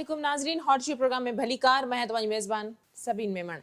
अस्सलाम नाजरीन hot she programme में भली कार मैं तव्हांजी मेज़बान सबीन मेमण।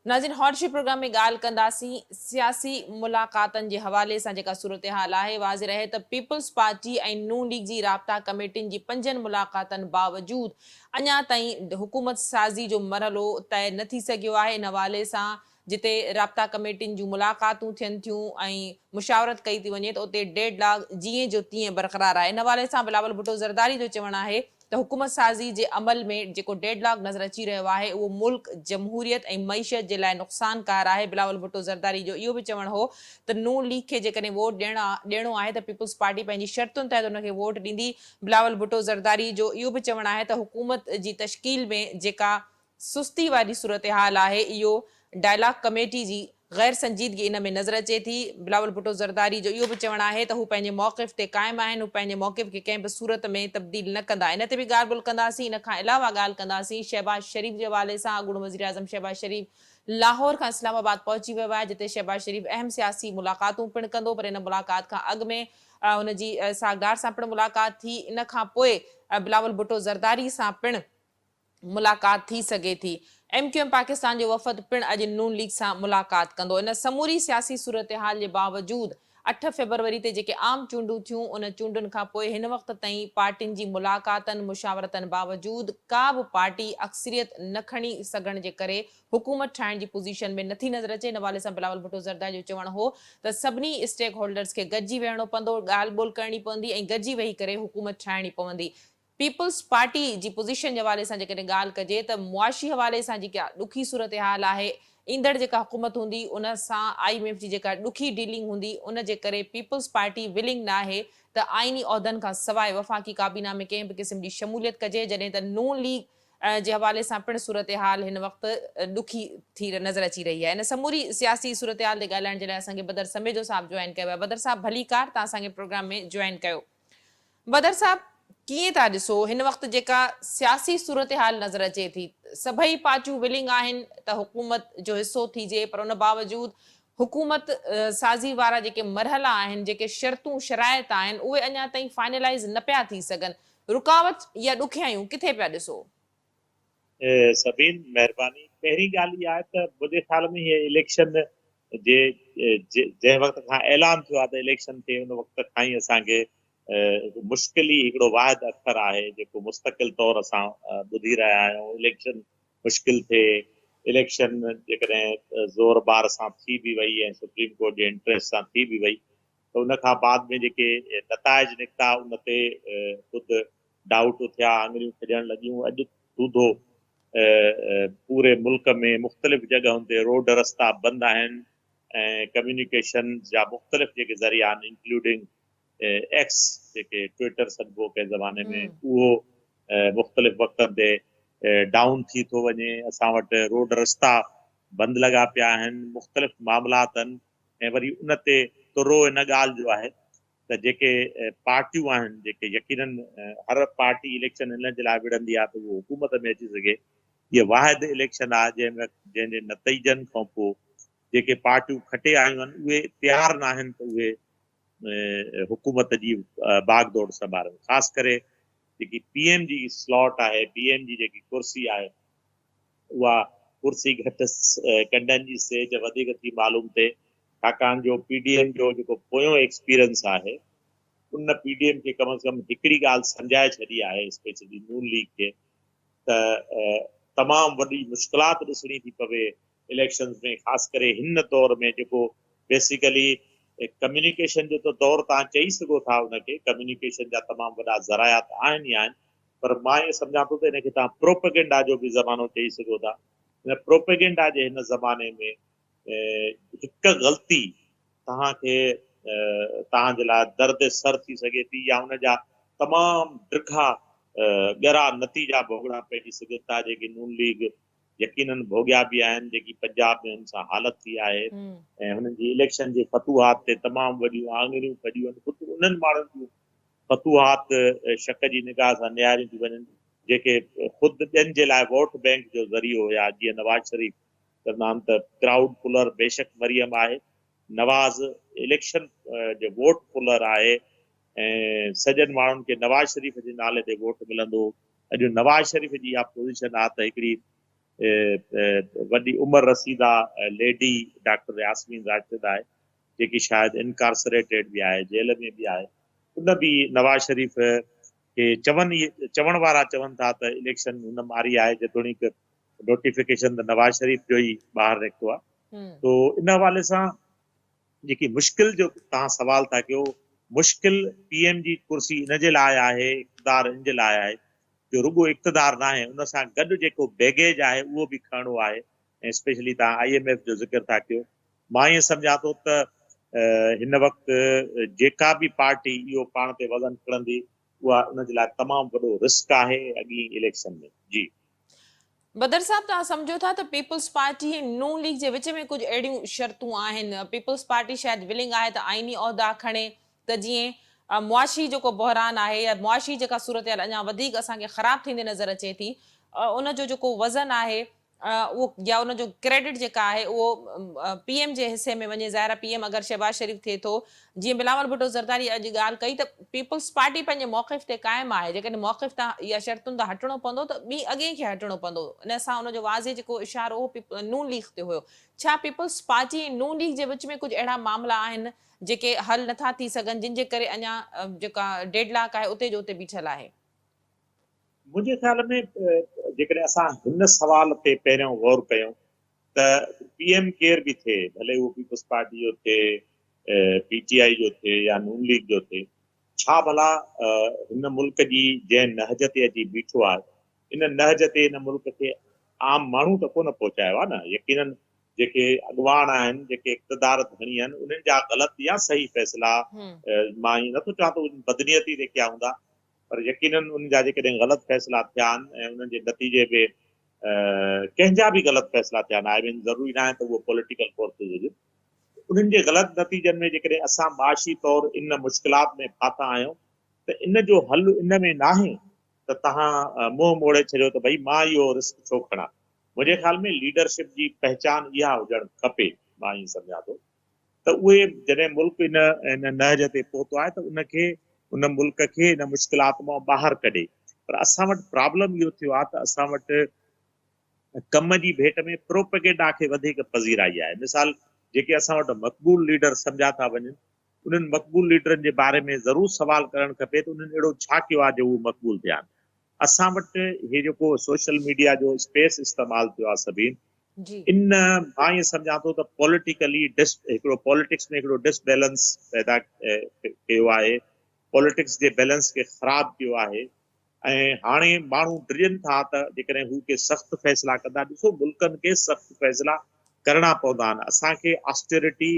नाज़रीन हॉट शी प्रोग्राम में ॻाल्हि कंदासीं सियासी मुलाक़ातनि जे हवाले सां जेका सूरत हाल आहे। वाज़े रहे त पीपल्स पार्टी ऐं नून लीग जी राब्ता कमेटियुनि जी 5 मुलाक़ातनि बावजूद अञा ताईं हुकूमत साज़ी जो मरहलो तय न थी सघियो आहे। इन हवाले सां जिते राब्ता कमेटियुनि जूं मुलाक़ातूं थियनि थियूं ऐं मुशावरत कई थी वञे त उते डेडलॉक जीअं जो तीअं बरक़रार आहे। इन हवाले सां बिलावल भुट्टो ज़रदारी जो चवणु आहे त हुकूमत साज़ी जे अमल में जेको डेडलॉक नज़र अची रहियो आहे उहो मुल्क जमहूरियत ऐं मईशत जे लाइ नुक़सानकार आहे। बिलावल भुट्टो ज़रदारी जो इहो बि चवणु हो त नून लीग खे जेकॾहिं वोट ॾियणो आहे त पीपल्स पार्टी पंहिंजी शर्तुनि तहत उनखे वोट ॾींदी। बिलावल भुट्टो ज़रदारी जो इहो बि चवणु आहे त हुकूमत जी तश्कील में जेका सुस्ती वारी सूरत हाल आहे इहो डायलॉग कमेटी जी गैर संजीदगी इन में नज़र अचे थी। बिलावल भुट्टो ज़रदारी जो इहो बि चवणु आहे त हू पंहिंजे मौक़िफ़ ते क़ाइमु आहिनि, हू पंहिंजे मौक़िफ़ खे कंहिं बि सूरत में तब्दील न कंदा। इन ते बि ॻाल्हि ॿोल कंदासीं। इन खां अलावा ॻाल्हि कंदासीं शहबाज शरीफ़ जे हवाले सां। अॻूणो वज़ीर आज़म शहबाज शरीफ़ लाहौर खां इस्लामाबाद पहुची वियो आहे जिते शहबाज शरीफ़ अहम सियासी मुलाक़ातूं पिणु कंदो। पर इन मुलाक़ात खां अॻु में हुनजी सागदार सां पिणु मुलाक़ात थी। इन खां पोइ बिलावल भुट्टो ज़रदारी सां पिणु मुलाक़ात थी सघे थी। MQM पाकिस्तान जो वफ़द पिणु अॼु नून लीग सां मुलाक़ात कंदो। इन समूरी सियासी सूरत हाल जे बावजूद 8 फरवरी ते जेके आम चूंडूं थियूं उन चूंडुनि खां पोइ हिन वक़्त ताईं पार्टियुनि जी मुलाक़ातनि मुशावरतनि बावजूद का बि पार्टी अक्सरियत न खणी सघण जे करे हुकूमत ठाहिण जी पोज़ीशन में नथी नज़र अचे। इन हवाले सां बिलावल भुट्टो ज़रदारी जो चवणु हो त सभिनी स्टेक होल्डर्स खे गॾिजी वेहणो पवंदो, ॻाल्हि ॿोल करणी पवंदी ऐं गॾिजी वेही करे हुकूमत ठाहिणी पवंदी। पीपल्स पार्टी जी पोज़ीशन जे हवाले सां जेकॾहिं ॻाल्हि कजे त मुआशी हवाले सां जेका ॾुखी सूरत हाल आहे, ईंदड़ जेका हुकूमत हूंदी उन सां IMF जी जेका ॾुखी डीलिंग हूंदी उन जे करे पीपल्स पार्टी विलिंग न आहे त आइनी उहिदनि खां सवाइ वफ़ाक़ी काबीना में कंहिं बि क़िस्म जी शमूलियत कजे। जॾहिं त नून लीग जे हवाले सां पिणु सूरत हाल हिन वक़्तु ॾुखी थी नज़र अची रही आहे। इन समूरी सियासी सूरत हाल ते ॻाल्हाइण जे लाइ असांखे बदर समेजो साहब जॉइन कयो आहे। बदर साहब भली कार, तव्हां असांखे प्रोग्राम में जॉइन कयो। बदर साहब कीअं था ॾिसो हिन वक़्तु जेका सियासी सूरत हाल नज़र अचे थी, सभई पार्टियूं विलिंग आहिनि त हुकूमत जो हिसो थिजे, पर उन बावजूद हुकूमत साज़ी वारा जेके मरहला आहिनि, जेके शर्तूं शराइत आहिनि, उहे अञा ताईं फाइनलाइज़ न पिया थी सघनि। रुकावट या ॾुखियायूं किथे पिया ॾिसो? सभीन महिरबानी। पहिरीं ॻाल्हि इहा आहे त मुंहिंजे ख़्याल में हीअ इलेक्शन जे जंहिं वक़्त खां ऐलान थियो आहे त इलेक्शन थिए उन वक़्त खां ई असांखे मुश्किल ई हिकिड़ो वाहिद अख़र आहे जेको मुस्तक़िल तौर असां ॿुधी रहिया आहियूं। इलेक्शन मुश्किल थिए, इलेक्शन जेकॾहिं ज़ोर बार सां थी बि वई ऐं सुप्रीम कोर्ट जे इंट्रेस्ट सां थी बि वई त उन खां बाद में जेके नताइज निकिता उन ते ख़ुदि डाउट थिया, आङुरियूं खॼणु लॻियूं। अॼु सूधो पूरे मुल्क में मुख़्तलिफ़ जॻहुनि ते रोड रस्ता बंदि आहिनि ऐं कम्युनिकेशन जा मुख़्तलिफ़ जेके ज़रिया आहिनि इंक्लूडिंग एक्स जेके ट्विटर सॾिबो कंहिं ज़माने में, उहो मुख़्तलिफ़ वक़्तनि ते डाउन थी थो वञे। असां वटि रोड रस्ता बंदि लॻा पिया आहिनि, मुख़्तलिफ़ मामलात आहिनि। ऐं वरी उन ते तुरो इन ॻाल्हि जो आहे त जेके पार्टियूं आहिनि, जेके यकीनन हर पार्टी इलेक्शन इन जे लाइ विढ़ंदी आहे त उहो हुकूमत में अची सघे। इहा वाहिद इलेक्शन आहे जंहिंजे नतीजनि खां पोइ जेके पार्टियूं खटे आयूं आहिनि उहे तयारु न आहिनि त उहे हुकूमत जी बागडोर संभालनि। ख़ासि करे जेकी PM जी स्लॉट आहे, PM जी जेकी कुर्सी आहे, उहा कुर्सी घटि कंडनि जी सेज वधीक थी मालूम थिए, छाकाणि जो PDM जो जेको पोयों एक्सपीरियंस आहे उन PDM खे कम से कम हिकिड़ी ॻाल्हि सम्झाए छॾी आहे स्पेशली नून लीग खे त तमामु वॾी मुश्किलात ॾिसणी थी पवे इलेक्शन्स में, ख़ासि करे हिन दौर में जेको बेसिकली कम्युनिकेशन जो त दौर तव्हां चई सघो था। उनखे कम्युनिकेशन जा तमामु वॾा ज़रायात आहिनि ई आहिनि, पर मां इहो सम्झां थो त इनखे तव्हां प्रोपेगेंडा जो बि ज़मानो चई सघो था। हिन प्रोपेगेंडा जे हिन ज़माने में हिकु ग़लती तव्हांखे तव्हांजे लाइ दर्द सर थी सघे थी या हुनजा तमामु ॾिघा ॻरा नतीजा भोगड़ा पइजी सघनि था, जेके नून लीग यकीनन भोॻिया बि आहिनि, जेकी पंजाब में हुन सां हालत थी आहे ऐं हुननि जी इलेक्शन जे फतूहात ते तमामु वॾियूं आङुरियूं खॼियूं आहिनि। ख़ुदि उन्हनि माण्हुनि जूं फतूहात शक जी निगाह सां निहारियूं थी वञनि जेके ख़ुदि ॿियनि जे लाइ वोट बैंक जो ज़रियो हुया। जीअं नवाज़ शरीफ़ चवंदा आहिनि त क्राउड पुलर बेशक मरियम आहे, नवाज़ इलेक्शन जो वोट पुलर आहे ऐं सॼनि माण्हुनि खे नवाज़ शरीफ़ जे नाले ते वोट मिलंदो अॼु नवाज़ शरीफ़ जी इहा पोज़ीशन आहे त हिकिड़ी वॾी उमिरि रसीदा लेडी डॉक्टर यास्मीन राशिद आहे जेकी शायदि इनकारसरेटेड बि आहे, जेल में बि आहे। उन बि नवाज़ शरीफ़ खे चवण वारा चवनि था त इलेक्शन हुन मारी आहे, जेतोणीकि नोटिफिकेशन त नवाज़ शरीफ़ जो ई ॿाहिरि निकितो आहे। तो इन हवाले सां जेकी मुश्किल जो तव्हां सवाल था कयो, मुश्किल पीएम जी कुर्सी इन जे लाइ आहे, इक़्तिदार इन जे लाइ आहे जो रुॻो इक़्तिदार न आहे, उन सां गॾु जेको बैगेज आहे उहो बि खणणो आहे। ऐं स्पेशली तव्हां IMF जो ज़िक्र था कयो, मां ईअं सम्झां थो त हिन वक़्तु जेका बि पार्टी इहो पाण ते वज़न खणंदी उहा उन जे लाइ तमामु वॾो रिस्क आहे अॻी इलेक्शन में। जी बदर साहब, तव्हां सम्झो था त पीपल्स पार्टी ऐं नून लीग जे विच में कुझु अहिड़ियूं शर्तूं आहिनि? पीपल्स पार्टी शायदि विलिंग आहे त आइनी उहिदा खणे, त जीअं मुआशी जेको बहरान आहे या मुआशी जेका सूरत अञा वधीक असांखे ख़राब थींदी नज़र अचे थी, उनजो जेको वज़न आहे उहो या उनजो क्रेडिट जेका आहे उहो PM जे हिसे में वञे। ज़ाहिर PM अगरि शहबाज शरीफ़ थिए थो, जीअं बिलावल भुट्टो ज़रदारी अॼु ॻाल्हि कई त पीपल्स पार्टी पंहिंजे मौक़िफ़ ते क़ाइमु आहे। जेकॾहिं मौक़िफ़ तां या शर्तुनि तां हटणो पवंदो त ॿी अॻे खे हटणो पवंदो। इन सां उनजो वाज़े जेको इशारो हो नून लीग ते हुयो। छा पीपल्स पार्टी ऐं नून लीग जे विच में कुझु अहिड़ा मामला आहिनि जेके हल नथा थी सघनि, जिन जे करे अञा जेका डेडलॉक आहे उते जो उते बीठल आहे? मुंहिंजे ख़्याल में जेकॾहिं असां हिन सवाल ते पहिरियों गौर कयूं त PM केर बि थिए, भले उहो पीपल्स पार्टी जो थिए, PTI जो थिए या नून लीग जो थिए, छा भला हिन मुल्क जी जंहिं नहज ते अची बीठो आहे, इन नहज ते हिन मुल्क खे आम माण्हू त कोन पहुचायो आहे न। यकीनन जेके अॻवान आहिनि, जेके इक़्तिदार धणी आहिनि, उन्हनि जा ग़लति या सही फ़ैसिला, मां ईअं नथो चवां त बदनीयती ते कया हूंदा, पर यकीनन उन जा जेकॾहिं ग़लति फ़ैसिला थिया आहिनि ऐं उन्हनि जे नतीजे में कंहिंजा बि ग़लति फ़ैसिला थिया आहिनि, आई मीन ज़रूरी न आहे त उहो पॉलिटिकल फोर्सिस हुजे, उन्हनि जे ग़लति नतीजनि में जेकॾहिं असां माशी तौरु इन मुश्किलात में फाथा आहियूं त इन जो हल इन में न आहे त तव्हां मुंहुं मोड़े छॾियो त भई मां इहो रिस्क छो खणां। मुंहिंजे ख़्याल में लीडरशिप जी पहचान इहा हुजणु खपे। मां ईअं सम्झां थो त उहे जॾहिं मुल्क इन नहज ते पहुतो आहे त उनखे, उन मुल्क खे इन मुश्किलात मां ॿाहिरि कढे। पर असां वटि प्रॉब्लम इहो थियो आहे त असां वटि कम जी भेट में प्रोपेगेंडा खे वधीक पज़ीराई आहे। मिसाल, जेके असां वटि मक़बूल लीडर सम्झा था वञनि, उन्हनि मक़बूल लीडरनि जे बारे में ज़रूरु सवाल करणु खपे त उन्हनि अहिड़ो छा कयो आहे जो उहे मक़बूल थिया आहिनि। असां वटि इहे जेको सोशल मीडिया जो स्पेस इस्तेमालु थियो आहे सभिनि, इन मां ईअं सम्झां थो त पॉलिटिकली हिकिड़ो पॉलिटिक्स में हिकिड़ो डिसबैलेंस पैदा कयो आहे, पॉलिटिक्स जे बैलेंस खे ख़राबु कयो आहे। ऐं हाणे माण्हू डिॼनि था त जेकॾहिं हू के सख़्तु फ़ैसिला कंदा, ॾिसो मुल्कनि खे सख़्तु फ़ैसिला करणा पवंदा आहिनि। असांखे ऑस्टेरिटी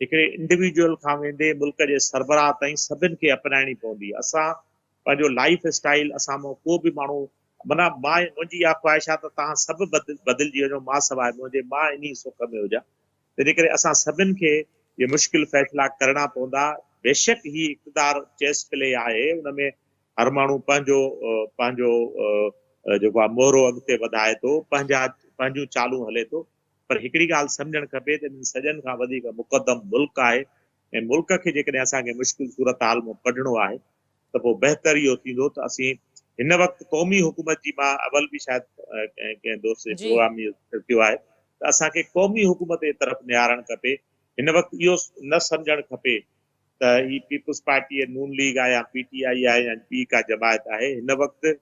हिकिड़े इंडिविजुअल खां वेंदे मुल्क जे सरबराह ताईं सभिनि खे अपनाइणी पवंदी। असां पंहिंजो लाइफ स्टाइल, असां मां को बि माण्हू, माना मुंहिंजी इहा ख़्वाहिश आहे त तव्हां सभु बदिलजी वञो, मां सवाइ मुंहिंजे, मां इन सुख में हुजां। तंहिंजे करे असां सभिनि खे इहे मुश्किल फ़ैसिला करणा पवंदा। बेशक ही इक़्तिदार चेस प्ले आहे, उनमें हर माण्हू पंहिंजो जेको आहे मोहरो अॻिते वधाए थो, पंहिंजूं चालूं हले थो। पर हिकिड़ी ॻाल्हि सम्झणु खपे त इन सॼनि खां वधीक मुक़दम मुल्क आहे, ऐं मुल्क खे जेकॾहिं असांखे मुश्किल सूरत हाल मां कढणो आहे त पोइ बहितर इहो थींदो त असीं हिन वक़्तु क़ौमी हुकूमत जी, मां अवल बि शायदि कंहिं दोस्त जे प्रोग्राम में कयो आहे त असांखे क़ौमी हुकूमत जे तरफ़ निहारणु खपे। हिन वक़्तु इहो न सम्झणु खपे त ही पीपल्स पार्टी नून लीग आहे या PTI आहे या ॿी का जमायत आहे। हिन वक़्तु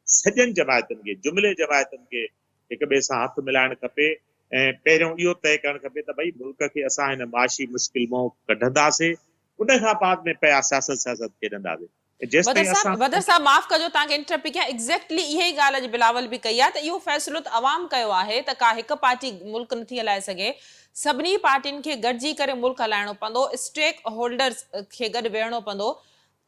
सॼनि जमायतुनि खे, जुमिले जमायतुनि खे हिक ॿिए सां हथु मिलाइणु खपे ऐं पहिरियों इहो तय करणु खपे त भई मुल्क खे असां हिन माशी मुश्किल मां कढंदासीं, उन खां बाद में पिया सियासत खेॾंदासीं। बदर साहब, माफ़ कजो तव्हांखे इंटरप्ट कयां, एग्जैक्टली इहा ई ॻाल्हि अॼु बिलावल बि कई आहे त इहो फ़ैसिलो त अवाम कयो आहे त का हिकु पार्टी मुल्क नथी हलाए सघे, सभिनी पार्टियुनि खे गॾिजी करे मुल्क हलाइणो पवंदो, स्टेक होल्डर्स खे गॾु वेहणो पवंदो,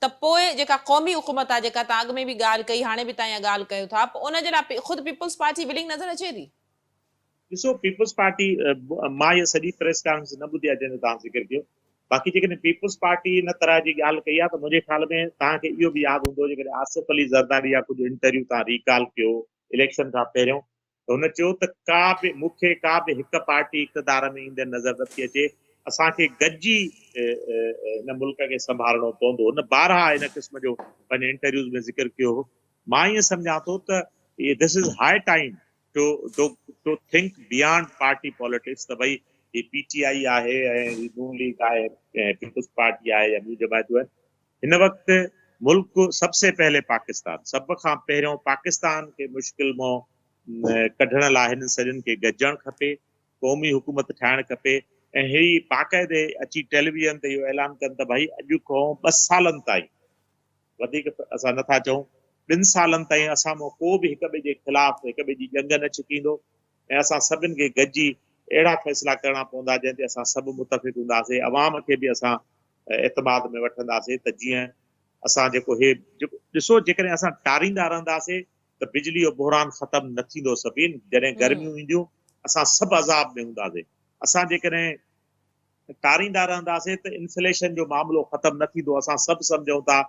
त पोइ जेका क़ौमी हुकूमत आहे, जेका तव्हां अॻु में बि ॻाल्हि कई, हाणे बि तव्हां इहा ॻाल्हि कयो था, पोइ उन जे लाइ ख़ुदि पीपल्स पार्टी विलिंग नज़र अचे थी? ॾिसो, पीपल्स पार्टी, मां इहा सॼी प्रेस कॉन्फ्रेंस न ॿुधी आहे जंहिंजो तव्हां ज़िक्र कयो। बाक़ी जेकॾहिं पीपल्स पार्टी इन तरह जी ॻाल्हि कई आहे त मुंहिंजे ख़्याल में तव्हांखे इहो बि यादि हूंदो, जेकॾहिं आसिफ अली ज़रदारी जा कुझु इंटरव्यू तव्हां रिकॉल कयो इलेक्शन खां पहिरियों, त हुन चयो त मूंखे का बि हिकु पार्टी इक़्तिदार में ईंदड़ नज़र नथी अचे, असांखे गॾिजी हिन मुल्क खे संभालणो पवंदो। हुन 12 हिन क़िस्म जो पंहिंजे इंटरव्यूज़ में ज़िक्र कयो हो। मां ईअं सम्झां थो त this is high time to think beyond party politics, त भई ही PTI आहे ऐं नून लीग आहे ऐं पीपुल्स पार्टी आहे या ॿियूं जमायतूं आहिनि। हिन वक़्तु मुल्क सबसे पहले पाकिस्तान, सभ खां पहिरियों पाकिस्तान खे मुश्किल मां कढण लाइ हिन सॼनि खे गॾिजणु खपे, क़ौमी हुकूमत ठाहिणु खपे। ऐं ही बाक़ाइदे अची टेलीविज़न ते इहो ऐलान कनि त भई अॼु खां 2 सालनि ताईं, वधीक असां नथा चऊं, 2 सालनि ताईं असां मां को बि हिक ॿिए जे ख़िलाफ़ हिक ॿिए जी जंग न छिकींदो ऐं असां सभिनि खे गॾिजी अहिड़ा फ़ैसिला करणा पवंदा जंहिं ते असां सभु मुतफ़िक़ हूंदासीं, अवाम खे बि असां एतमाद में वठंदासीं त जीअं असां जेको ॾिसो, जेकॾहिं असां टारींदा रहंदासीं त बिजली जो बहरान ख़तमु न थींदो। सभिनि जॾहिं गर्मियूं ईंदियूं असां सभु अज़ाब में हूंदासीं। असां जेकॾहिं टारींदा रहंदासीं त इन्फ्लेशन जो मामिलो ख़तमु न थींदो। असां सभु सम्झूं था,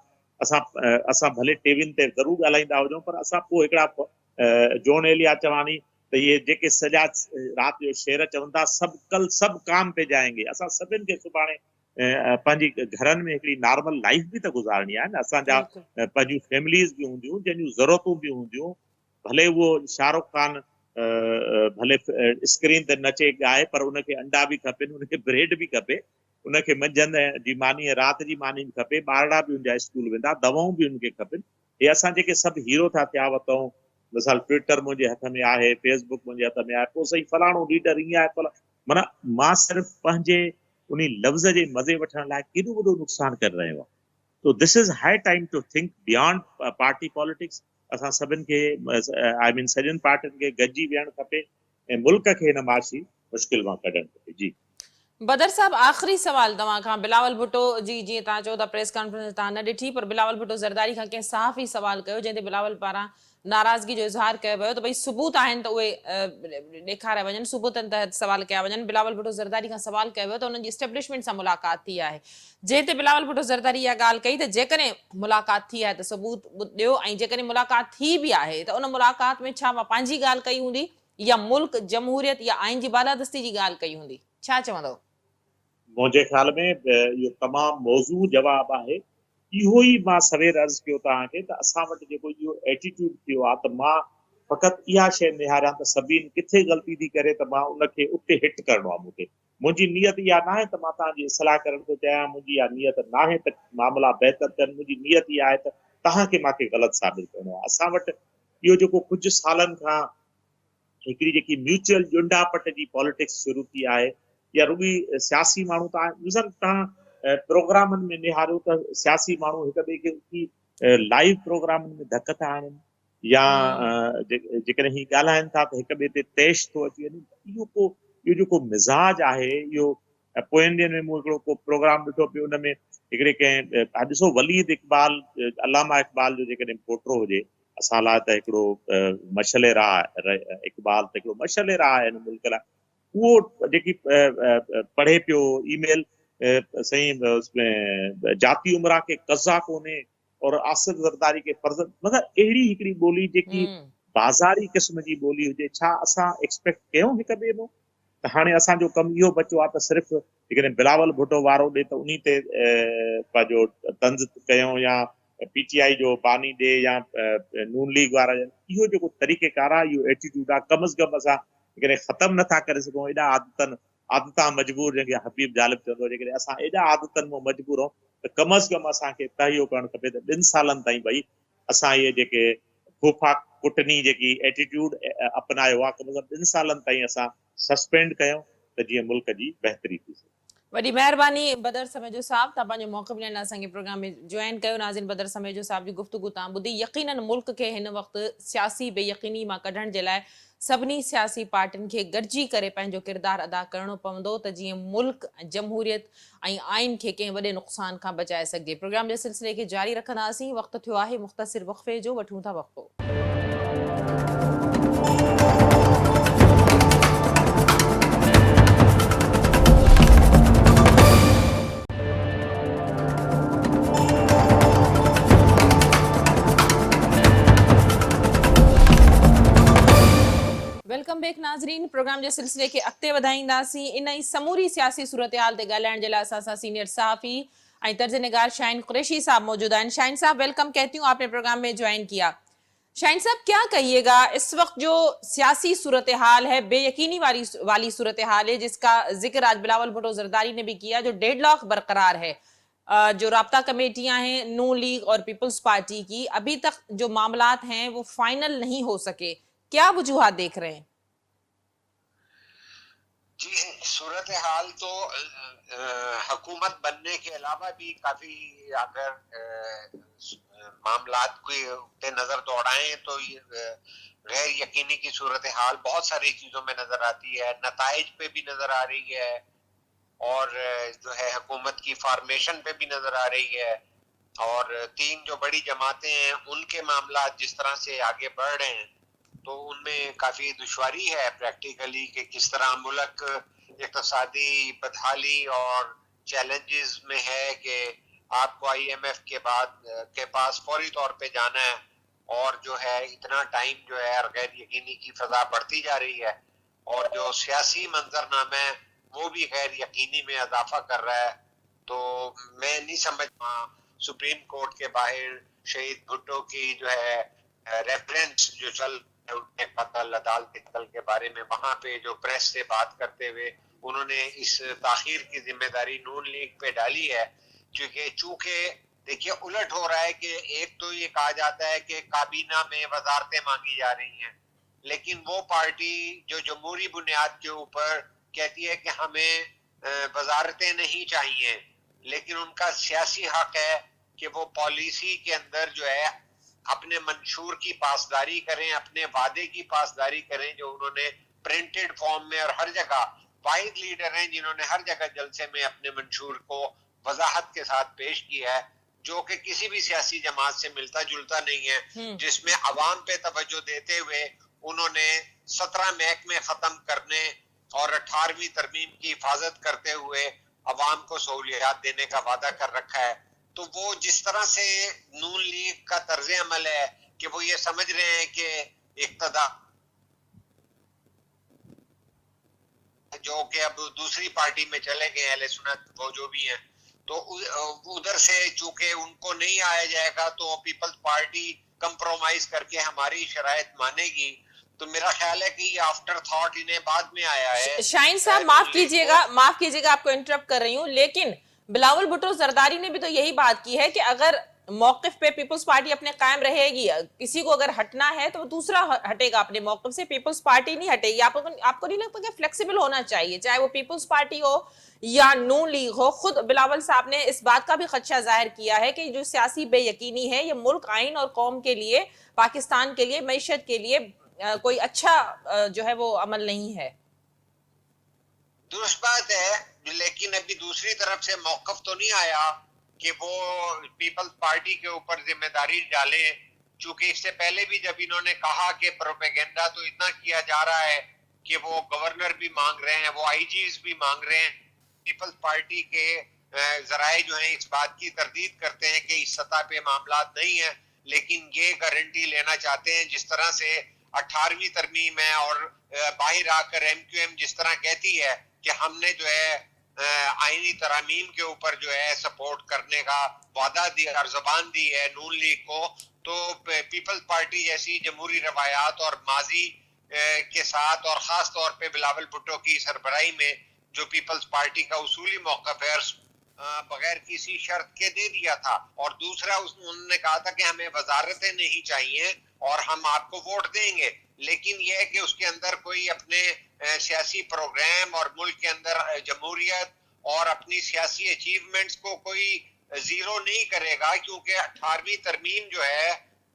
असां भले टीवियुनि ते ज़रूरु ॻाल्हाईंदा हुजूं, पर असां पोइ हिकिड़ा जॉन एलिया चवानी त इहे जेके सॼा राति जो शेर चवनि था, सभु काम पे जाएंगे। असां सभिनि खे सुभाणे पंहिंजी घरनि में हिकिड़ी नॉर्मल लाइफ बि त गुज़ारणी आहे न। असांजा पंहिंजूं फैमिलीज़ बि हूंदियूं जंहिंजूं ज़रूरतूं बि हूंदियूं। भले उहो शाहरुख खान भले स्क्रीन ते नचे ॻाए, पर उनखे अंडा बि खपनि, उनखे ब्रेड बि खपे, उनखे मंझंदि जी मानी ऐं राति जी मानी बि खपे, ॿारड़ा बि उनजा स्कूल वेंदा, दवाऊं बि उनखे खपनि। हे असां जेके सभु हीरो था थिया वतऊं, मिसाल ट्विटर मुंहिंजे हथ में आहे, फेसबुक मुंहिंजे हथ में आहे, पोइ सही फलाणो लीडर ईअं आहे, माना मां सिर्फ़ु पंहिंजे उन लफ़्ज़ जे मज़े वठण लाइ केॾो वॾो नुक़सानु करे रहियो आहे। तो this is high time to think beyond party politics. असां सभिनि खे आई मीन सॼिनि पार्टियुनि खे गॾिजी वेहणु खपे ऐं मुल्क खे हिन माशी मुश्किल मां कढणु खपे। जी बदर साहब, आख़िरी सवाल तव्हां खां। बिलावल भुट्टो जी जीअं तव्हां चओ था प्रेस कॉन्फ्रेंस तव्हां न ॾिठी, पर बिलावल भुट्टो ज़रदारी खां कंहिं सहाफ़ी सवाल कयो जंहिं ते बिलावल पारां नाराज़गी जो इज़हार कयो वियो त भई सबूत आहिनि त उहे ॾेखारिया वञनि, सबूतनि तहत सवाल कया वञनि। बिलावल भुट्टो ज़रदारी खां सवाल कयो वियो त उन्हनि जी एस्टेब्लिशमेंट सां मुलाक़ात थी आहे, जंहिं ते बिलावल भुट्टो ज़रदारी इहा ॻाल्हि कई त जेकॾहिं मुलाक़ात थी आहे त सबूत ॾियो, ऐं जेकॾहिं मुलाक़ात थी बि आहे त उन मुलाक़ात में छा पंहिंजी ॻाल्हि कई हूंदी या मुल्क जमहूरियत या आइन जी बालादस्ती जी ॻाल्हि कई हूंदी? छा चवंदव? मुंहिंजे ख़्याल में इहो तमामु मौज़ू जवाबु आहे। इहो ई मां सवेर अर्ज़ु कयो तव्हांखे त असां वटि जेको इहो एटीट्यूड थियो आहे, त मां फ़क़ति इहा शइ निहारियां त सभिनि किथे ग़लती थी करे त मां उनखे उते हिट करिणो आहे। मुंहिंजी नियत इहा न आहे त मां तव्हांजी इस्लाह करणु थो चाहियां, मुंहिंजी इहा नियत न आहे त मामला बहितर थियनि। मुंहिंजी नियत इहा आहे त तव्हांखे मूंखे ग़लति साबित करिणो आहे। असां वटि इहो जेको कुझु सालनि खां हिकिड़ी जेकी म्यूचुअल ॼुंडापट जी पॉलिटिक्स शुरू थी आहे, या रुॻी सियासी माण्हू तव्हां प्रोग्रामनि में निहारियो त सियासी माण्हू हिक ॿिए खे लाइव प्रोग्रामनि में धक था हणनि, या जेकॾहिं ही ॻाल्हाइनि था त हिक ॿिए ते तेश थो अची वञे। इहो जेको मिज़ाज आहे, इहो पोयनि ॾींहंनि में मूं हिकिड़ो को प्रोग्राम ॾिठो पियो, हुन में हिकिड़े कंहिं ॾिसो वलीद इक़बाल, अलामा इक़बाल जो जेकॾहिं पोटो हुजे, असां लाइ त हिकिड़ो मशल राह इक़बाल त हिकिड़ो मशल राह आहे हिन मुल्क लाइ। उहो जेकी पढ़े पियो ईमेल, साईं उसमें जाती उमरा के कज़ा कोन्हे और आसिफ ज़रदारी के फर्ज़, मतिलबु अहिड़ी हिकिड़ी ॿोली जेकी बाज़ारी क़िस्म जी ॿोली हुजे, छा असां एक्सपेक्ट कयूं हिक ॿिए मां? त हाणे असांजो कमु इहो बचियो आहे त सिर्फ़ु जेकॾहिं बिलावल भुट्टो वारो ॾे त उन ते पंहिंजो तंज़ कयूं, या PTI जो बानी ॾे, या नून लीग वारा। इहो जेको तरीक़ेकार आहे, इहो एटीट्यूड आहे, कम अज़ कम असां जेकॾहिं ख़तमु नथा करे सघूं, एॾा आदतां मजबूर, जंहिंखे हबीब जालिब चवंदो, जेकॾहिं असां एॾा आदतनि मां मजबूर आहियूं त कम अज़ कम असांखे तइयो करणु खपे त 2 सालनि ताईं भई असां इहे जेके फूफा कुटनी जेकी एटीट्यूड अपनायो आहे, कम अज़ कम 2 सालनि ताईं असां सस्पेंड कयूं त जीअं मुल्क जी बहितरी थी सघे। वॾी महिरबानी बदर समेजो साहब, तव्हां पंहिंजो मौक़िफ़ ॾियण लाइ असांखे प्रोग्राम में जॉइन कयो। नाज़रीन, बदर समेजो साहब जी गुफ़्तगू तव्हां ॿुधी। यकीनन मुल्क खे हिन वक़्तु सियासी बेयकीनी मां कढण जे लाइ सभिनी सियासी पार्टियुनि खे गॾिजी करे पंहिंजो किरदारु अदा करणो पवंदो त जीअं मुल्क, जमहूरियत ऐं आइन खे कंहिं वॾे नुक़सान खां बचाए सघिजे। प्रोग्राम जे सिलसिले खे जारी रखंदासीं। वक़्तु थियो आहे मुख़्तसिर वक़फ़े जो, वठूं था वक़्फ़ो। वेलकम बैक नाज़रीन, प्रोग्राम जे सिलसिले के अॻिते वधाईंदासीं। इन ई समूरी सियासी सूरत हाल ते ॻाल्हाइण जे लाइ असां सीनियर सहाफ़ी ऐं तर्जनिगार शाहीन कुरैशी साहब मौजूद आहिनि। शाहीन साहब, वेलकम कहती हूँ, आपने प्रोग्राम में ज्वाइन किया। شاہین صاحب کیا کہیے گا اس وقت جو سیاسی صورتحال ہے، بے یقینی والی صورتحال ہے، جس کا ذکر آج بلاول بھٹو زرداری نے بھی کیا، جو ڈیڈ لاک برقرار ہے، جو رابطہ کمیٹیاں ہیں نون لیگ اور پیپلز پارٹی کی، ابھی تک جو معاملات ہیں وہ فائنل نہیں ہو سکے، کیا وجوہات دیکھ رہے ہیں؟ جی صورتحال تو حکومت بننے کے علاوہ بھی کافی اگر معاملات کو نظر دوڑائیں تو غیر یقینی کی صورتحال بہت ساری چیزوں میں نظر آتی ہے، نتائج پہ بھی نظر آ رہی ہے، اور جو ہے حکومت کی فارمیشن پہ بھی نظر آ رہی ہے، اور تین جو بڑی جماعتیں ہیں ان کے معاملات جس طرح سے آگے بڑھ رہے ہیں تو ان میں کافی دشواری ہے پریکٹیکلی کہ کس طرح ملک اقتصادی بدحالی اور چیلنجز میں ہے کہ آپ کو آئی ایم ایف کے بعد کے پاس فوری طور پہ جانا ہے، اور جو ہے اتنا ٹائم جو ہے غیر یقینی کی فضا بڑھتی جا رہی ہے، اور جو سیاسی منظرنامہ ہے وہ بھی غیر یقینی میں اضافہ کر رہا ہے۔ تو میں نہیں سمجھ سپریم کورٹ کے باہر شہید بھٹو کی جو ہے ریفرنس جو چل قتل عدالت قتل کے بارے میں، وہاں پہ جو پریس سے بات کرتے ہوئے انہوں نے اس تاخیر کی ذمہ داری نون لیگ پہ ڈالی ہے، چونکہ دیکھیے الٹ ہو رہا ہے کہ ایک تو یہ کہا جاتا ہے کہ کابینہ میں وزارتیں مانگی جا رہی ہیں، لیکن وہ پارٹی جو جمہوری بنیاد کے اوپر کہتی ہے کہ ہمیں وزارتیں نہیں چاہیے، لیکن ان کا سیاسی حق ہے کہ وہ پالیسی کے اندر جو ہے اپنے منشور کی پاسداری کریں، اپنے وعدے کی پاسداری کریں جو انہوں نے پرنٹڈ فارم میں، اور ہر جگہ واحد لیڈر ہیں جنہوں نے ہر جگہ جلسے میں اپنے منشور کو وضاحت کے ساتھ پیش کیا ہے، جو کہ کسی بھی سیاسی جماعت سے ملتا جلتا نہیں ہے، جس میں عوام پہ توجہ دیتے ہوئے انہوں نے 17 محکمے ختم کرنے اور 18ویں ترمیم کی حفاظت کرتے ہوئے عوام کو سہولیات دینے کا وعدہ کر رکھا ہے۔ تو وہ جس طرح سے نون لیگ کا طرز عمل ہے کہ وہ یہ سمجھ رہے ہیں کہ اقتدار جو کہ اب دوسری پارٹی میں چلے گئے اہل سنت وہ جو بھی ہیں، تو ادھر سے چونکہ ان کو نہیں آیا جائے گا تو پیپلز پارٹی کمپرومائز کر کے ہماری شرائط مانے گی، تو میرا خیال ہے کہ یہ آفٹر تھاٹ انہیں بعد میں آیا ہے۔ شاہین صاحب معاف کیجیے گا آپ کو انٹرپٹ کر رہی ہوں، لیکن بلاول بھٹو زرداری نے بھی تو یہی بات کی ہے کہ اگر موقف پہ پیپلز پارٹی اپنے قائم رہے گی، کسی کو اگر ہٹنا ہے تو دوسرا ہٹے گا اپنے موقف سے، پیپلز پارٹی نہیں ہٹے گی۔ آپ کو نہیں لگتا کہ فلیکسیبل ہونا چاہیے، چاہے وہ پیپلز پارٹی ہو یا نون لیگ ہو؟ خود بلاول صاحب نے اس بات کا بھی خدشہ ظاہر کیا ہے کہ جو سیاسی بے یقینی ہے یہ ملک، آئین اور قوم کے لیے، پاکستان کے لیے، معیشت کے لیے کوئی اچھا جو ہے وہ عمل نہیں ہے۔ درست بات ہے، لیکن ابھی دوسری طرف سے موقف تو نہیں آیا کہ وہ پیپلز پارٹی کے اوپر ذمہ داری ڈالیں، چونکہ اس سے پہلے بھی جب انہوں نے کہا کہ پروپیگنڈا تو اتنا کیا جا رہا ہے کہ وہ گورنر بھی مانگ رہے ہیں، وہ آئی جیز بھی مانگ رہے ہیں، پیپلز پارٹی کے ذرائع جو ہیں اس بات کی تردید کرتے ہیں کہ اس سطح پہ معاملات نہیں ہیں، لیکن یہ گارنٹی لینا چاہتے ہیں جس طرح سے 18ویں ترمیم ہے اور باہر آ کر ایم کیو ایم جس طرح کہتی ہے کہ ہم نے جو ہے آئینی ترامیم کے اوپر جو ہے سپورٹ کرنے کا وعدہ دیا اور زبان دی ہے نون لیگ کو، تو پیپلز پارٹی جیسی جمہوری روایات اور ماضی کے ساتھ، اور خاص طور پہ بلاول بھٹو کی سربراہی میں جو پیپلز پارٹی کا اصولی موقف ہے، بغیر کسی شرط کے دے دیا تھا، اور دوسرا انہوں نے کہا تھا کہ ہمیں وزارتیں نہیں چاہیے اور ہم آپ کو ووٹ دیں گے، لیکن یہ ہے کہ اس کے اندر کوئی اپنے سیاسی پروگرام اور ملک کے اندر جمہوریت اور اپنی سیاسی اچیومنٹس کو کوئی زیرو نہیں کرے گا، کیونکہ 18ویں ترمیم جو ہے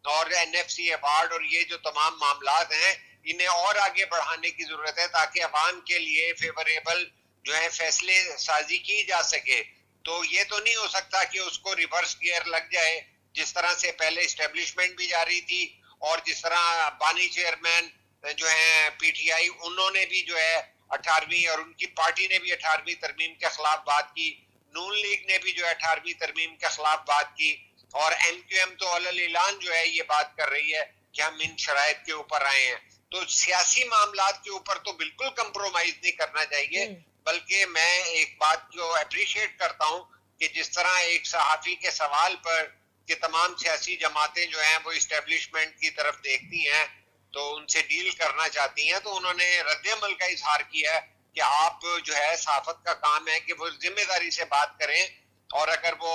اور این ایف سی ایوارڈ اور یہ جو تمام معاملات ہیں انہیں اور آگے بڑھانے کی ضرورت ہے تاکہ عوام کے لیے فیوریبل جو ہے فیصلے سازی کی جا سکے۔ تو یہ تو نہیں ہو سکتا کہ اس کو ریورس گیئر لگ جائے، جس طرح سے پہلے اسٹیبلشمنٹ بھی جاری تھی اور جس طرح بانی چیئرمین جو ہے پی ٹی آئی انہوں نے بھی جو ہے 18ویں اور ان کی پارٹی نے بھی 18ویں ترمیم کے خلاف بات کی، نون لیگ نے بھی جو ہے 18ویں ترمیم کے خلاف بات کی، اور ایم کیو ایم تو علل اعلان جو ہے یہ بات کر رہی ہے کہ ہم ان شرائط کے اوپر آئے ہیں۔ تو سیاسی معاملات کے اوپر تو بالکل کمپرومائز نہیں کرنا چاہیے، بلکہ میں ایک بات کو اپریشیٹ کرتا ہوں کہ جس طرح ایک صحافی کے سوال پر کہ تمام سیاسی جماعتیں جو ہیں وہ اسٹیبلشمنٹ کی طرف دیکھتی ہیں تو ان سے ڈیل کرنا چاہتی ہیں، تو انہوں نے رد عمل کا اظہار کیا ہے کہ آپ جو ہے صحافت کا کام ہے کہ وہ ذمہ داری سے بات کریں، اور اگر وہ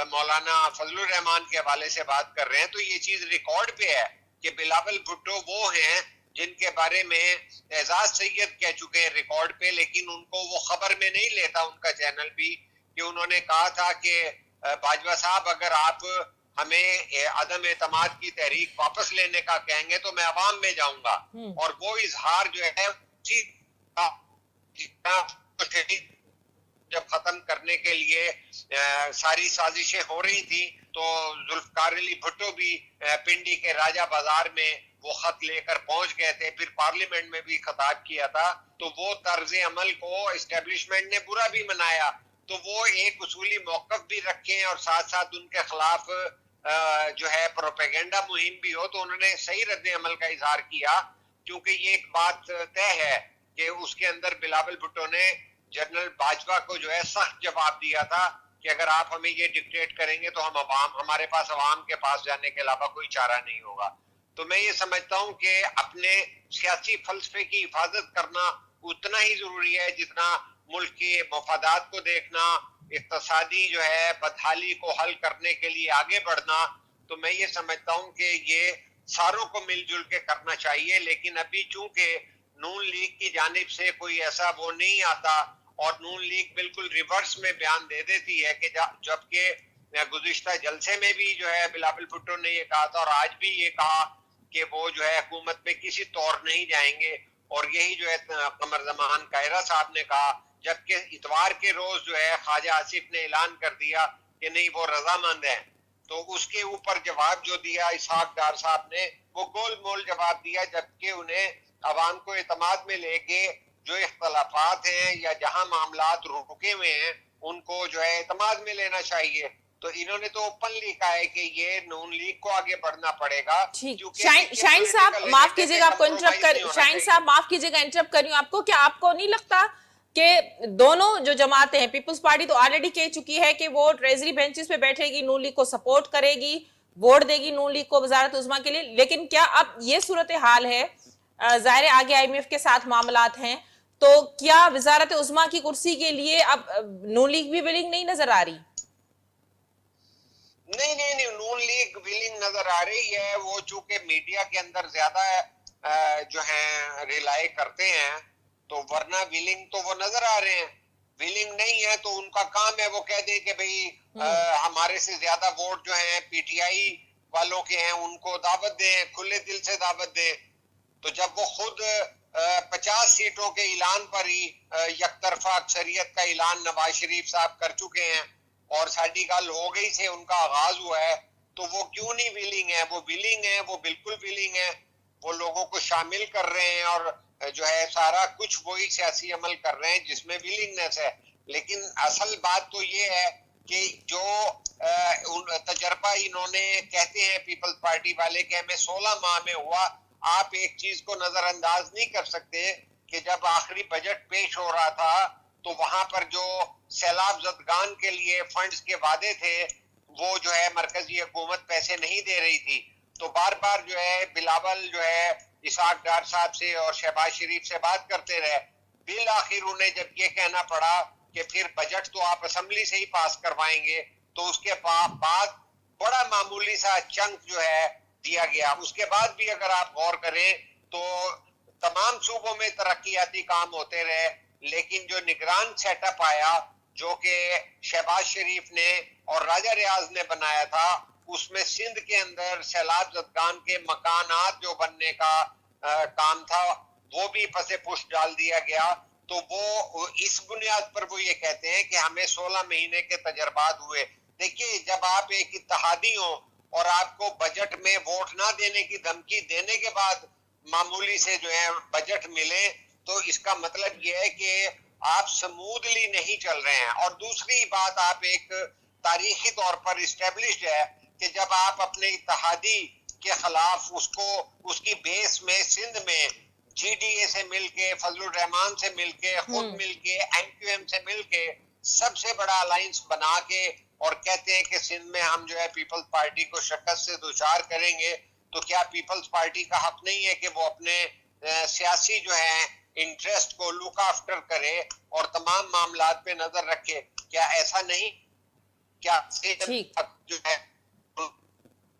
مولانا فضل الرحمان کے حوالے سے بات کر رہے ہیں تو یہ چیز ریکارڈ پہ ہے کہ بلاول بھٹو وہ ہیں جن کے بارے میں اعزاز سید کہہ چکے ہیں ریکارڈ پہ، لیکن ان کو وہ خبر میں نہیں لیتا ان کا چینل بھی، کہ انہوں نے کہا تھا کہ باجوہ صاحب اگر آپ ہمیں عدم اعتماد کی تحریک واپس لینے کا کہیں گے تو میں عوام میں جاؤں گا، اور وہ اظہار جو ہے جب ختم کرنے کے لیے ساری سازشیں ہو رہی تھی تو ذوالفقار علی بھٹو بھی پنڈی کے راجہ بازار میں وہ خط لے کر پہنچ گئے تھے، پھر پارلیمنٹ میں بھی خطاب کیا تھا، تو وہ طرز عمل کو اسٹیبلشمنٹ نے برا بھی منایا، تو وہ ایک اصولی موقف بھی رکھیں اور ساتھ ساتھ ان کے خلاف جو ہے پروپیگنڈا مہم بھی ہو، تو انہوں نے صحیح رد عمل کا اظہار کیا، کیونکہ یہ ایک بات طے ہے کہ اس کے اندر بلاول بھٹو نے جنرل باجوہ کو جو ہے سخت جواب دیا تھا کہ اگر آپ ہمیں یہ ڈکٹیٹ کریں گے تو ہمارے پاس عوام کے پاس جانے کے علاوہ کوئی چارہ نہیں ہوگا۔ تو میں یہ سمجھتا ہوں کہ اپنے سیاسی فلسفے کی حفاظت کرنا اتنا ہی ضروری ہے جتنا ملک کے مفادات کو دیکھنا، اقتصادی جو ہے بدحالی کو حل کرنے کے لیے آگے بڑھنا۔ تو میں یہ سمجھتا ہوں کہ یہ ساروں کو مل جل کے کرنا چاہیے، لیکن ابھی چونکہ نون لیگ کی جانب سے کوئی ایسا وہ نہیں آتا، اور نون لیگ بالکل ریورس میں بیان دے دیتی ہے کہ جبکہ گزشتہ جلسے میں بھی جو ہے بلاول بھٹو نے یہ کہا تھا اور آج بھی یہ کہا کہ وہ جو ہے حکومت میں کسی طور نہیں جائیں گے، اور یہی جو ہے قمر زمان کائرہ صاحب نے کہا، جبکہ اتوار کے روز جو ہے خواجہ آصف نے اعلان کر دیا کہ نہیں وہ رضامند ہیں، تو اس کے اوپر جواب جو دیا اسحاق ڈار صاحب نے وہ گول مول جواب دیا، جبکہ انہیں عوام کو اعتماد میں لے کے جو اختلافات ہیں یا جہاں معاملات رکے ہوئے ہیں ان کو جو ہے اعتماد میں لینا چاہیے۔ تو انہوں نے تو اوپنلی کہا ہے کہ یہ نون لیگ کو آگے بڑھنا پڑے گا۔ شاہین صاحب معاف کیجئے گا آپ کو انٹرپٹ کر، شاہین صاحب معاف کیجئے گا انٹرپٹ کر رہی ہوں آپ کو، کیا آپ کو نہیں لگتا کہ دونوں جو جماعتیں ہیں، پیپلز پارٹی تو آلریڈی کہہ چکی ہے کہ وہ ٹریزری بینچز پہ بیٹھے گی، نون لیگ کو سپورٹ کرے گی، ووٹ دے گی نون لیگ کو وزارت عظمیٰ کے لیے، لیکن کیا اب یہ صورتحال ہے، ظاہر آگے آئی ایم ایف کے ساتھ معاملات ہیں، تو کیا وزارت عظمیٰ کی کرسی کے لیے اب نون لیگ بھی ولنگ نہیں نظر آ رہی؟ نہیں نون لیگ ولنگ نظر آ رہی ہے، وہ چونکہ میڈیا کے اندر زیادہ جو ہیں ریلائی کرتے ہیں، تو ورنہ ولنگ تو وہ نظر آ رہے ہیں، ولنگ نہیں ہے تو ان کا کام ہے وہ کہہ دیں کہ بھئی ہمارے سے زیادہ ووٹ جو ہیں پی ٹی آئی والوں کے ہیں، ان کو دعوت دیں، کھلے دل سے دعوت دیں۔ تو جب وہ خود 50 سیٹوں کے اعلان پر ہی یک طرفہ اکثریت کا اعلان نواز شریف صاحب کر چکے ہیں اور ساڈی گل ہو گئی سے ان کا آغاز ہوا ہے، تو وہ کیوں نہیں ویلنگ ہے؟ وہ ویلنگ ہے، وہ بالکل ویلنگ ہے، وہ لوگوں کو شامل کر رہے ہیں اور جو ہے سارا کچھ وہی سیاسی عمل کر رہے ہیں جس میں ویلنگنیس ہے۔ لیکن اصل بات تو یہ ہے کہ جو تجربہ انہوں نے کہتے ہیں پیپلز پارٹی والے کہ ہمیں 16 ماہ میں ہوا، آپ ایک چیز کو نظر انداز نہیں کر سکتے کہ جب آخری بجٹ پیش ہو رہا تھا تو وہاں پر جو سیلاب زدگان کے لیے فنڈز کے وعدے تھے وہ جو ہے مرکزی حکومت پیسے نہیں دے رہی تھی، تو بار بار جو ہے بلاول جو ہے اسحاق ڈار صاحب سے اور شہباز شریف سے بات کرتے رہے، بالآخر انہیں جب یہ کہنا پڑا کہ پھر بجٹ تو آپ اسمبلی سے ہی پاس کروائیں گے، تو اس کے بعد بڑا معمولی سا چنک جو ہے دیا گیا۔ اس کے بعد بھی اگر آپ غور کریں تو تمام صوبوں میں ترقیاتی کام ہوتے رہے، لیکن جو نگران سیٹ اپ آیا جو کہ شہباز شریف نے اور راجہ ریاض نے بنایا تھا، اس میں سندھ کے اندر سیلاب زدگان کے مکانات جو بننے کا کام تھا وہ بھی پس پش ڈال دیا گیا۔ تو وہ اس بنیاد پر وہ یہ کہتے ہیں کہ ہمیں 16 مہینے کے تجربات ہوئے۔ دیکھیے جب آپ ایک اتحادی ہوں اور آپ کو بجٹ میں ووٹ نہ دینے کی دھمکی دینے کے بعد معمولی سے جو ہے بجٹ ملے، تو اس کا مطلب یہ ہے کہ آپ سمودلی نہیں چل رہے ہیں۔ اور دوسری بات، آپ ایک تاریخی طور پر اسٹیبلشڈ ہے کہ جب آپ اپنے اتحادی کے خلاف اس کی بیس میں سندھ میں جی ڈی اے سے مل کے، فضل الرحمان سے مل کے، خود مل کے، ایم کیو ایم سے مل کے سب سے بڑا الائنس بنا کے اور کہتے ہیں کہ سندھ میں ہم جو ہے پیپلز پارٹی کو شکست سے دوچار کریں گے، تو کیا پیپلز پارٹی کا حق نہیں ہے کہ وہ اپنے سیاسی جو ہے انٹرسٹ کو لک آفٹر کرے اور تمام معاملات پہ نظر رکھے؟ کیا ایسا نہیں؟ کیا ٹھیک جو ہے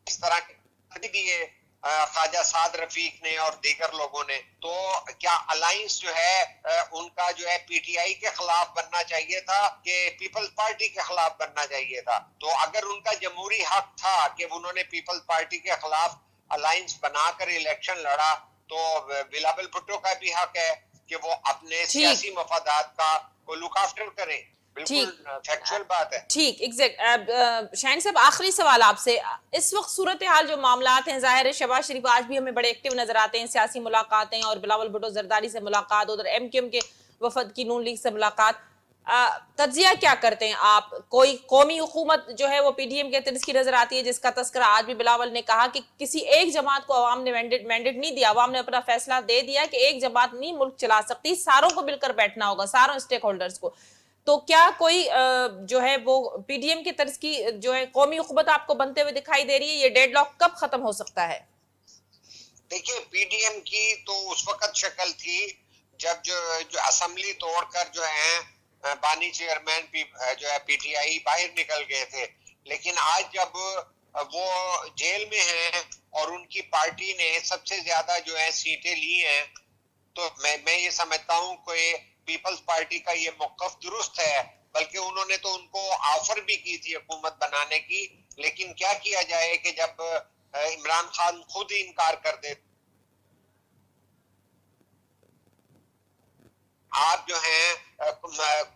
اس طرح کے دیے خواجہ سعد رفیق نے اور دیگر لوگوں نے، تو کیا الائنس جو ہے ان کا جو ہے پی ٹی آئی کے خلاف بننا چاہیے تھا کہ پیپلز پارٹی کے خلاف بننا چاہیے تھا؟ تو اگر ان کا جمہوری حق تھا کہ انہوں نے پیپلز پارٹی کے خلاف الائنس بنا کر الیکشن لڑا، تو بلاول بھٹو کا بھی حق ہے کہ وہ اپنے سیاسی مفادات کا کو لک آفٹر کریں. بالکل فیکچوئل بات ہے. ٹھیک ایگزیکٹ. شاہین صاحب آخری سوال آپ سے. اس وقت صورتحال جو معاملات ہیں، ظاہر ہے شہباز شریف آج بھی ہمیں بڑے ایکٹیو نظر آتے ہیں، سیاسی ملاقاتیں اور بلاول بھٹو زرداری سے ملاقات، ادھر ایم کیو ایم کے وفد کی نون لیگ سے ملاقات. تجزیہ کیا کرتے ہیں آپ؟ کوئی قومی حکومت جو ہے وہ پی ڈی ایم کے ترس کی نظر آتی ہے، جس کا تذکرہ آج بھی بلاول نے کہا کہ کسی ایک جماعت کو عوام نے مینڈیٹ نہیں دیا، عوام نے اپنا فیصلہ دے دیا کہ ایک جماعت نہیں ملک چلا سکتی، ساروں کو مل کر بیٹھنا ہوگا، ساروں اسٹیک ہولڈرز کو. تو کیا کوئی جو ہے وہ پی ڈی ایم کی طرز کی جو ہے قومی حکومت آپ کو بنتے ہوئے دکھائی دے رہی ہے؟ یہ ڈیڈ لاک کب ختم ہو سکتا ہے؟ دیکھیے پی ڈی ایم کی تو اس وقت شکل تھی جب جو اسمبلی توڑ کر جو ہے بانی چیئرمین جو ہے پی ٹی آئی باہر نکل گئے تھے، لیکن آج جب وہ جیل میں ہیں اور ان کی پارٹی نے سب سے زیادہ جو ہے سیٹیں لی ہیں، تو میں یہ سمجھتا ہوں کہ پیپلز پارٹی کا یہ موقف درست ہے. بلکہ انہوں نے تو ان کو آفر بھی کی تھی حکومت بنانے کی، لیکن کیا کیا جائے کہ جب عمران خان خود ہی انکار کر دے. آپ جو ہیں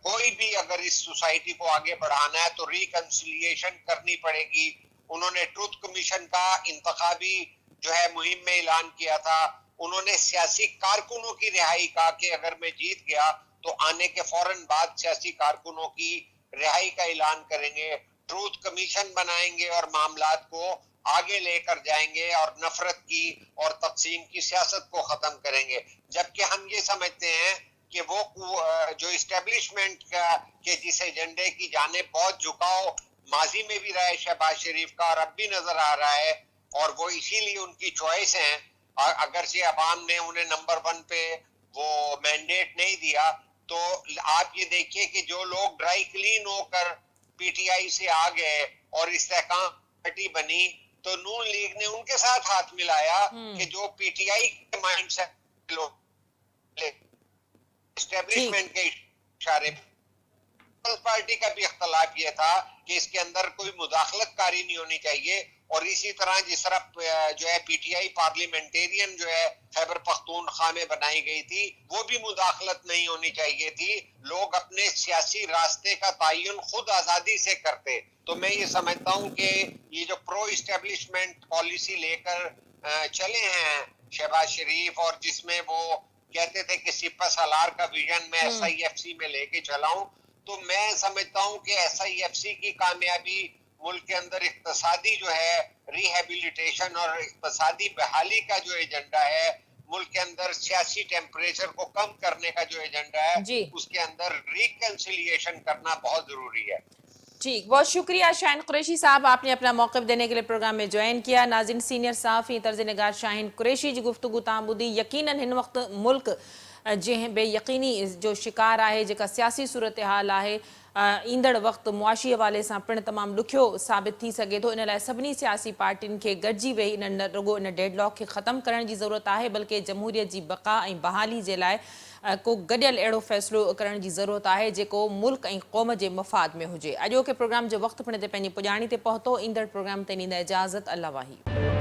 کوئی بھی اگر اس سوسائٹی کو آگے بڑھانا ہے تو ریکنسیلیشن کرنی پڑے گی. انہوں نے ٹروتھ کمیشن کا انتخابی جو ہے مہم میں اعلان کیا تھا. انہوں نے سیاسی کارکنوں کی رہائی کا کہ اگر میں جیت گیا تو آنے کے فوراً بعد سیاسی کارکنوں کی رہائی کا اعلان کریں گے، ٹروتھ کمیشن بنائیں گے اور معاملات کو آگے لے کر جائیں گے اور نفرت کی اور تقسیم کی سیاست کو ختم کریں گے. جبکہ ہم یہ سمجھتے ہیں کہ وہ جو اسٹیبلشمنٹ کا کہ جس ایجنڈے کی جانب بہت جھکاؤ ماضی میں بھی رہا ہے شہباز شریف کا اور اب بھی نظر آ رہا ہے، اور وہ اسی لیے ان کی چوائس ہیں. اگرچہ عوام نے انہیں نمبر 1 پہ وہ مینڈیٹ نہیں دیا، تو آپ یہ دیکھیے کہ جو لوگ ڈرائی کلین ہو کر پی ٹی آئی سے آ گئے اور استحکام پارٹی بنی، تو نون لیگ نے ان کے ساتھ ہاتھ ملایا کہ جو پی ٹی آئی کے مائنڈ سے لوگ اسٹیبلشمنٹ کے اشارے. پیپلز پارٹی کا بھی اختلاف یہ تھا کہ اس کے اندر کوئی مداخلت کاری نہیں ہونی چاہیے، اور اسی طرح جس طرح جو ہے پی ٹی آئی پارلیمنٹیرین جو ہے خیبر پختونخوا میں بنائی گئی تھی، وہ بھی مداخلت نہیں ہونی چاہیے تھی. لوگ اپنے سیاسی راستے کا تعین خود آزادی سے کرتے. تو میں یہ سمجھتا ہوں کہ یہ جو پرو اسٹیبلشمنٹ پالیسی لے کر چلے ہیں شہباز شریف، اور جس میں وہ کہتے تھے کہ سپہ سالار کا ویژن میں ایس آئی ایف سی میں لے کے چلاؤں، تو میں سمجھتا ہوں کہ ایس آئی ایف سی کی کامیابی ملک کے اندر اقتصادی جو ہے ریہیبلیٹیشن اور اقتصادی بحالی کا جو ایجنڈا ہے، ملک کے اندر سیاسی ٹیمپریچر کو کم کرنے کا جو ایجنڈا ہے، اس کے اندر ریکنسیلیشن کرنا بہت ضروری ہے. ٹھیک، بہت شکریہ شاہین قریشی صاحب، آپ نے اپنا موقف دینے کے لیے پروگرام میں جوائن کیا. ناظرین، سینئر صحافی طرز نگار شاہین قریشی جی گفتگو تعامدی. یقیناً ہن وقت ملک جنہیں بے یقینی جو شکار ہے، جکا سیاسی صورتحال ہے، ایندڑ وقت معاشی حوالے سے پن تمام ڈکھیو ثابت تھی سکے تو ان لائے سبنی سیاسی پارٹین کے گڈجی وہی ان رگو ان ڈیڈ لاک کے ختم کرنے کی ضرورت ہے، بلکہ جمہوریت جی بقا اور بحالی کے لائے کو گڈیل اڑو فیصلو کرنے کی ضرورت ہے جو ملک اور قوم کے مفاد میں ہوجے. اجو کے پروگرام جو وقت پڑے پنجی پجانی تے پہتو. ایندڑ پروگرام تے نیندا اجازت. اللہ واہی.